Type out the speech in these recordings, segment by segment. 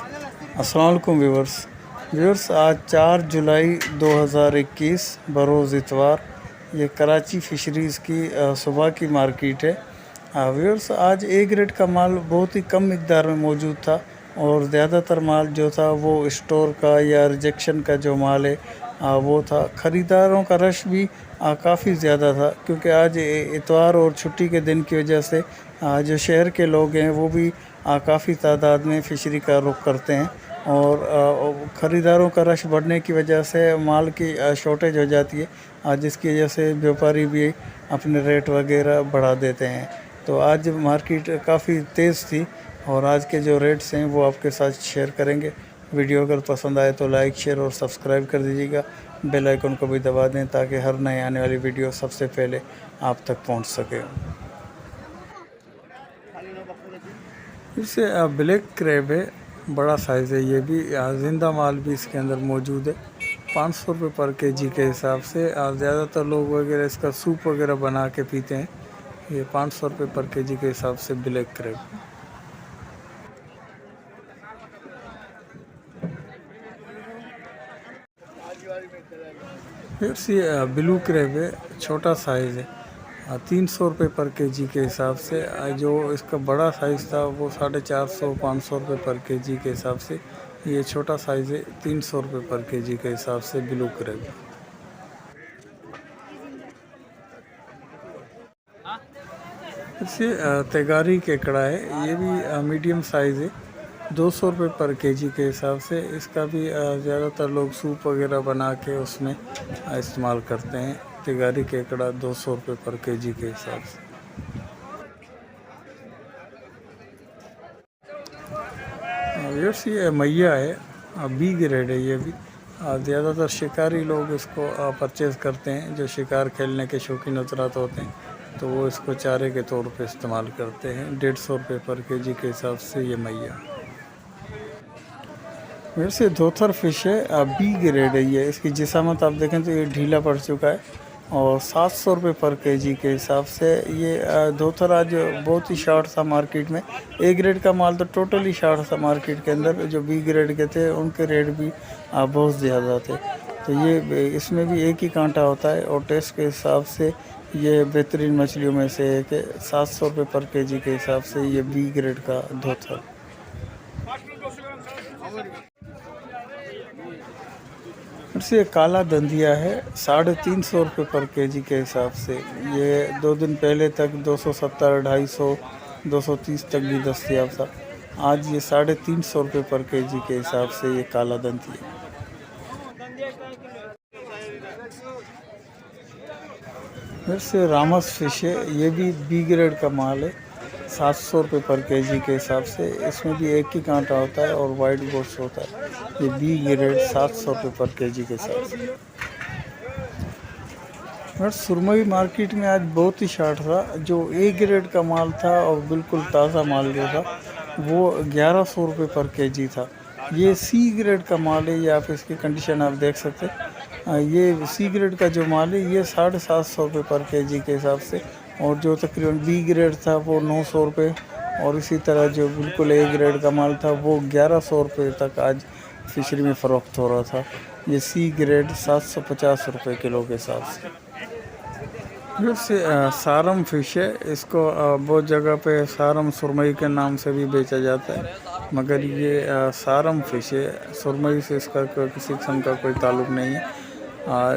अस्सलाम वालेकुम व्यूवर्स आज 4 जुलाई 2021 बरोज़ इतवार। ये कराची फ़िशरीज़ की सुबह की मार्केट है। व्यूवर्स आज ए ग्रेड का माल बहुत ही कम मिक़दार में मौजूद था और ज़्यादातर माल जो था वो स्टोर का या रिजेक्शन का जो माल है वो था। ख़रीदारों का रश भी काफ़ी ज़्यादा था क्योंकि आज इतवार और छुट्टी के दिन की वजह से जो शहर के लोग हैं वो भी काफ़ी तादाद में फ़िशरी का रुख करते हैं और ख़रीदारों का रश बढ़ने की वजह से माल की शॉर्टेज हो जाती है जिसकी वजह से व्यापारी भी अपने रेट वगैरह बढ़ा देते हैं। तो आज मार्केट काफ़ी तेज़ थी और आज के जो रेट्स हैं वो आपके साथ शेयर करेंगे। वीडियो अगर पसंद आए तो लाइक शेयर और सब्सक्राइब कर दीजिएगा। बेल आइकन को भी दबा दें ताकि हर नए आने वाली वीडियो सबसे पहले आप तक पहुंच सके। फिर से ब्लैक क्रैब है, बड़ा साइज़ है। ये भी ज़िंदा माल भी इसके अंदर मौजूद है। 500 रुपये पर केजी के हिसाब से ज़्यादातर लोग वगैरह इसका सूप वगैरह बना के पीते हैं। ये 500 रुपये पर केजी के हिसाब से ब्लैक क्रैब। फिर से ब्लू क्रैब है, छोटा साइज़ है। 300 रुपये पर केजी के हिसाब से। जो इसका बड़ा साइज़ था वो 450-500 रुपये पर केजी के हिसाब से। ये छोटा साइज़ है 300 रुपये पर केजी के हिसाब से ब्लू क्रैब। इसे तेगारी केकड़ा है, ये भी मीडियम साइज़ है 200 रुपये पर केजी के हिसाब से। इसका भी ज़्यादातर लोग सूप वगैरह बना के उसमें इस्तेमाल करते हैं। तेगारी केकड़ा 200 रुपये पर केजी के हिसाब से। ये मैया है, बी ग्रेड है। ये भी ज़्यादातर शिकारी लोग इसको परचेज़ करते हैं। जो शिकार खेलने के शौकीन हजरात होते हैं तो वो इसको चारे के तौर पे इस्तेमाल करते हैं। 150 रुपये पर केजी के हिसाब से ये मैया। वैसे धोथर फिश है, बी ग्रेड है। ये इसकी जिसामत आप देखें तो ये ढीला पड़ चुका है और 700 रुपये पर केजी के हिसाब से। ये धोथर आज बहुत ही शॉर्ट था मार्केट में। ए ग्रेड का माल तो टोटली शॉर्ट था मार्केट के अंदर। जो बी ग्रेड के थे उनके रेट भी बहुत ज़्यादा थे। तो ये इसमें भी एक ही कांटा होता है और टेस्ट के हिसाब से ये बेहतरीन मछलियों में से एक है। 700 रुपये पर केजी के हिसाब से ये बी ग्रेड का धोथर। से काला दंदिया है, 350 रुपये पर केजी के हिसाब से। ये 2 दिन पहले तक 270, 250, 230 तक भी दस्तयाब था। आज ये 350 रुपये पर केजी के हिसाब से ये काला दंदिया। फिर से रामस फिश है, ये भी बी ग्रेड का माल है। 700 रुपये पर केजी के हिसाब से। इसमें भी एक ही कांटा होता है और वाइट गोश्त होता है। ये बी ग्रेड 700 रुपये पर केजी के हिसाब से। बट सुरमई मार्केट में आज बहुत ही शॉर्ट था। जो ए ग्रेड का माल था और बिल्कुल ताज़ा माल जो था वो 1100 रुपये पर केजी था। ये सी ग्रेड का माल है, ये आप इसकी कंडीशन आप देख सकते हैं। ये सी ग्रेड का जो माल है ये 750 रुपये पर केजी के हिसाब से। और जो तकरीबन बी ग्रेड था वो 900 रुपये और इसी तरह जो बिल्कुल ए ग्रेड का माल था वो 1100 रुपये तक आज फिशरी में फ़रोख्त हो रहा था। ये सी ग्रेड 750 रुपये किलो के हिसाब से। फिर से सारम फ़िश है, इसको बहुत जगह पे सारम सुरमई के नाम से भी बेचा जाता है, मगर ये सारम फ़िश है। सुरमई से इसका किसी किस्म का कोई ताल्लुक़ नहीं है।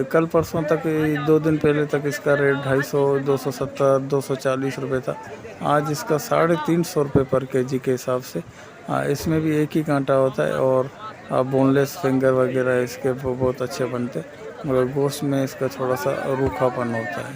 कल परसों तक 2 दिन पहले तक इसका रेट 250, 270, 240 रुपये था। आज इसका 350 रुपये पर केजी के हिसाब से। इसमें भी एक ही कांटा होता है और बोनलेस फिंगर वगैरह इसके बहुत अच्छे बनते हैं, मगर गोश्त में इसका थोड़ा सा रूखापन होता है।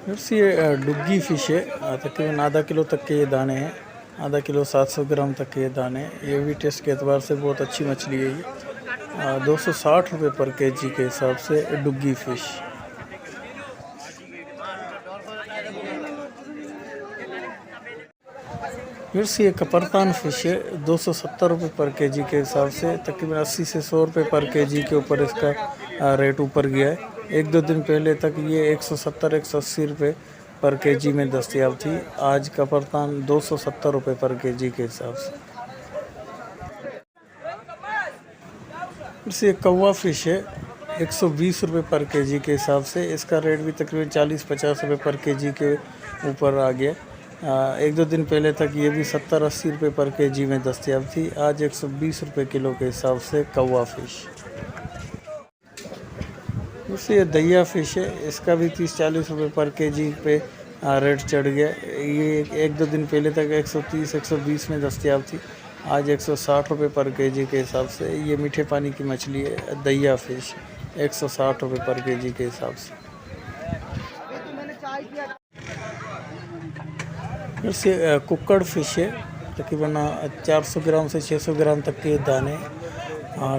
फिर से ये डुग्गी फ़िश है, तकरीबन आधा किलो तक के ये दाने हैं। आधा किलो 700 ग्राम तक के ये दाने हैं। ये भी टेस्ट के एतबार से बहुत अच्छी मछली है ये। 260 रुपये पर केजी के हिसाब से डुग्गी फ़िश। फिर से ये कपरतान फ़िश है, 270 रुपये पर केजी के हिसाब से। तकरीबन 80 से 100 रुपये पर केजी के ऊपर इसका रेट ऊपर गया है। 1-2 दिन पहले तक ये 170-180 रुपये पर केजी में दस्तयाब थी, आज कपरतान 270 रुपये पर केजी के हिसाब से। फिर कौवा फ़िश है 120 रुपये पर केजी के हिसाब से, इसका रेट भी तकरीबन 40-50 रुपये पर केजी के ऊपर आ गया। एक दो दिन पहले तक ये भी 70-80 रुपये पर केजी में दस्तयाब थी, आज 120 रुपये किलो के हिसाब से कौवा फ़िश। उससे ये दैया फ़िश है, इसका भी 30-40 रुपये पर केजी पे रेट चढ़ गया। ये एक दो दिन पहले तक 130-120 में दस्तयाब थी, आज 160 रुपये पर केजी के हिसाब से। ये मीठे पानी की मछली है दैया फ़िश, 160 रुपये पर केजी के हिसाब से। फिर से कुक्कड़ फ़िश है, तकरीबन 400 ग्राम से 600 ग्राम तक के दाने,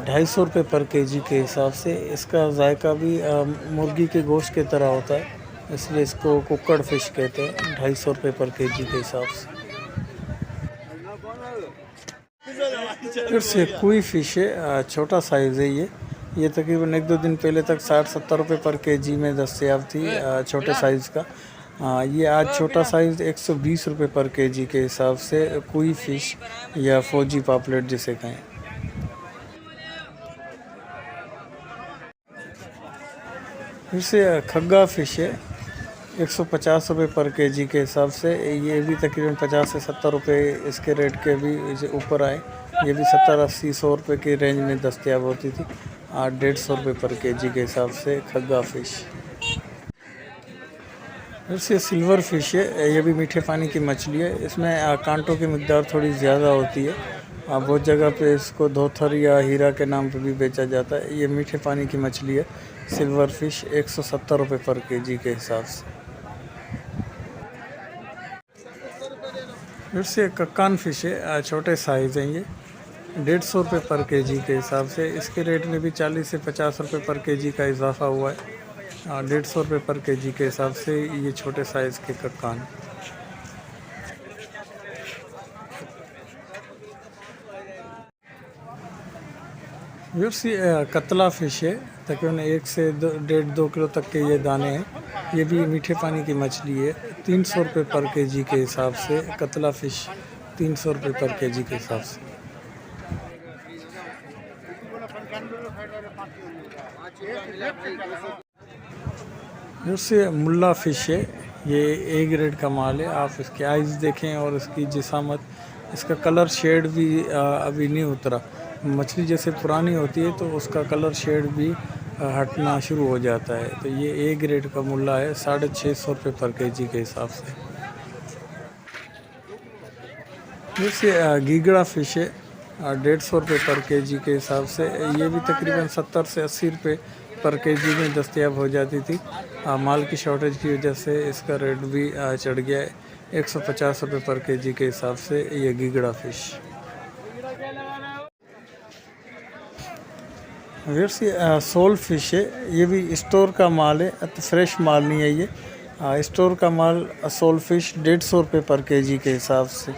250 रुपये पर केजी के हिसाब से। इसका जायका भी मुर्गी के गोश्त की तरह होता है, इसलिए इसको कुक्कड़ फ़िश कहते हैं, 250 रुपये पर केजी के हिसाब से। फिर से कोई फ़िश है, छोटा साइज़ है ये तकरीबन एक दो दिन पहले तक 60-70 रुपये पर केजी में दस्तयाब थी, छोटे साइज़ का। ये आज छोटा साइज़ 120 रुपये पर केजी के हिसाब से कोई फ़िश या फौजी पापलेट जिसे कहें। फिर से खग्गा फ़िश है 150 रुपये पर केजी के हिसाब से, ये भी तकरीबन 50 से 70 रुपये इसके रेट के भी ऊपर आए। ये भी 70-80-100 रुपये के रेंज में दस्तयाब होती थी, 150 रुपये पर केजी के हिसाब से खग्गा फ़िश। फिर से सिल्वर फ़िश है, ये भी मीठे पानी की मछली है, इसमें कांटों की मिक़दार थोड़ी ज़्यादा होती है। बहुत जगह पे इसको धोथर या हीरा के नाम पे भी बेचा जाता है। ये मीठे पानी की मछली है सिल्वर फ़िश, 170 रुपये पर केजी के हिसाब से। फिर से कक्कान फ़िश है, छोटे साइज़ हैं ये, 150 रुपये पर केजी के हिसाब से। इसके रेट में भी 40 से 50 रुपये पर केजी का इजाफा हुआ है, 150 रुपये पर केजी के हिसाब से ये छोटे साइज़ के कक्कान। ये कतला फ़िश है, तकरीबन 1 से 1.5-2 किलो तक के ये दाने हैं। ये भी मीठे पानी की मछली है, 300 रुपये पर केजी के हिसाब से। कतला फ़िश 300 रुपये पर केजी के हिसाब से। ये मुल्ला फ़िश है, ये A ग्रेड का माल है। आप इसके आइज़ देखें और इसकी जिसामत, इसका कलर शेड भी अभी नहीं उतरा। मछली जैसे पुरानी होती है तो उसका कलर शेड भी हटना शुरू हो जाता है। तो ये A ग्रेड का मुल्ला है, 650 रुपये पर केजी के हिसाब से। जैसे गीगड़ा फ़िश है, 150 रुपये पर केजी के हिसाब से। ये भी तकरीबन 70 से 80 रुपये पर केजी में दस्तयाब हो जाती थी। माल की शॉर्टेज की वजह से इसका रेट भी चढ़ गया है, 150 रुपये पर केजी के हिसाब से ये गीगड़ा फ़िश। वैसे सोल फ़िश है, ये भी स्टोर का माल है, तो फ्रेश माल नहीं है ये। स्टोर का माल सोल फ़िश 150 रुपये पर केजी के हिसाब से।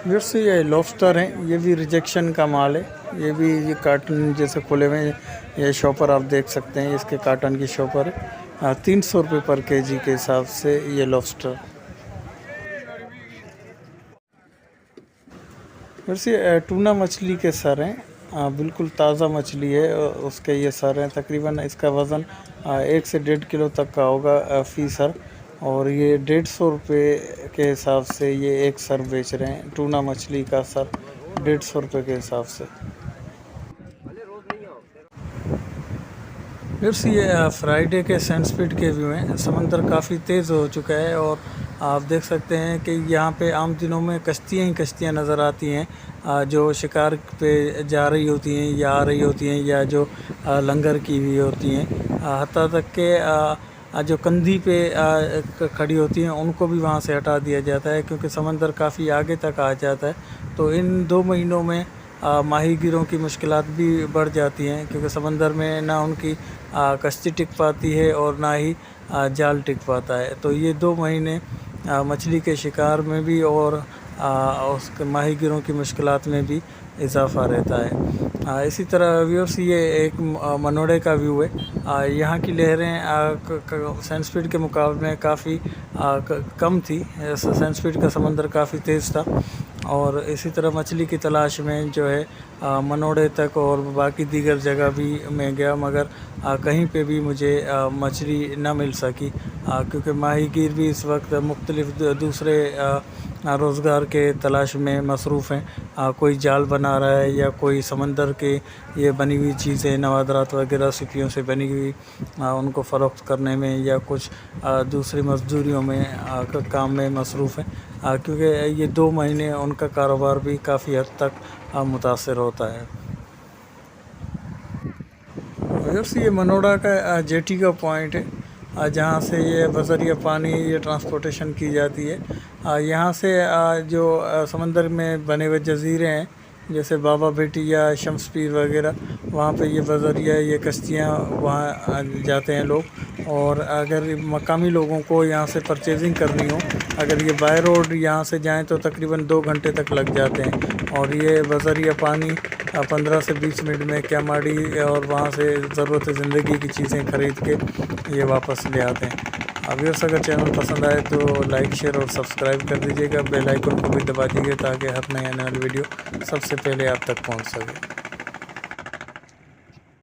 वैसे ये लॉबस्टर हैं, ये भी रिजेक्शन का माल है। ये भी ये कार्टन जैसे खुले हुए हैं, ये शॉपर आप देख सकते हैं, इसके कार्टन की शॉपर है। 300 रुपये पर केजी के हिसाब से ये लॉबस्टर। वैसे टूना मछली के सर हैं, बिल्कुल ताज़ा मछली है, उसके ये सर हैं। तकरीबन इसका वज़न 1 से 1.5 किलो तक का होगा फ़ी सर, और ये 150 रुपये के हिसाब से ये एक सर बेच रहे हैं। टूना मछली का सर 150 रुपये के हिसाब से। फिर ये फ्राइडे के सनस्पीड के व्यू हैं। समंदर काफ़ी तेज़ हो चुका है और आप देख सकते हैं कि यहाँ पे आम दिनों में कश्तियाँ ही कश्तियाँ नज़र आती हैं जो शिकार पे जा रही होती हैं या आ रही होती हैं, या जो लंगर की हुई होती हैं। हत्ता तक के जो कंधी पे खड़ी होती हैं उनको भी वहाँ से हटा दिया जाता है, क्योंकि समंदर काफ़ी आगे तक आ जाता है। तो इन 2 महीनों में माहीगीरों की मुश्किलात भी बढ़ जाती हैं, क्योंकि समंदर में ना उनकी कश्ती टिक पाती है और ना ही जाल टिक पाता है। तो ये 2 महीने मछली के शिकार में भी और उसके माहीगीरों की मुश्किलात में भी इजाफा रहता है। इसी तरह व्यूअर्स ये एक मनोड़े का व्यू है। यहाँ की लहरें सैंड स्पीड के मुकाबले में काफ़ी कम थी। सैंड स्पीड का समंदर काफ़ी तेज़ था और इसी तरह मछली की तलाश में जो है मनोड़े तक और बाकी दीगर जगह भी मैं गया, मगर कहीं पे भी मुझे मछली ना मिल सकी, क्योंकि माहीगीर भी इस वक्त मुख्तलिफ दूसरे रोज़गार के तलाश में मसरूफ़ हैं। कोई जाल बना रहा है या कोई समंदर के ये बनी हुई चीज़ें नवादरात वगैरह सिपियों से बनी हुई उनको फ़रोख्त करने में या कुछ दूसरी मजदूरियों में काम में मसरूफ़ हैं, क्योंकि ये 2 महीने उनका कारोबार भी काफ़ी हद तक मुतासर होता है। वैसे ये मनोड़ा का जेटी का पॉइंट है, जहाँ से ये बज़रिया पानी ये ट्रांसपोर्टेशन की जाती है। यहाँ से जो समंदर में बने हुए जज़ीरे हैं जैसे बाबा बेटी या शम्स पीर वगैरह, वहाँ पे ये बज़रिया ये कश्तियाँ वहाँ जाते हैं लोग। और अगर मकामी लोगों को यहाँ से परचेजिंग करनी हो, अगर ये बाय रोड यहाँ से जाएं तो तकरीबन 2 घंटे तक लग जाते हैं। और ये बज़रिया पानी 15 से 20 मिनट में कैमाड़ी और वहाँ से ज़रूरत ज़िंदगी की चीज़ें ख़रीद के ये वापस ले आते हैं। व्यूअर्स अगर चैनल पसंद आए तो लाइक शेयर और सब्सक्राइब कर दीजिएगा, बेल आइकन को भी दबा दीजिए ताकि हर नई आने वाली वीडियो सबसे पहले आप तक पहुँच सके।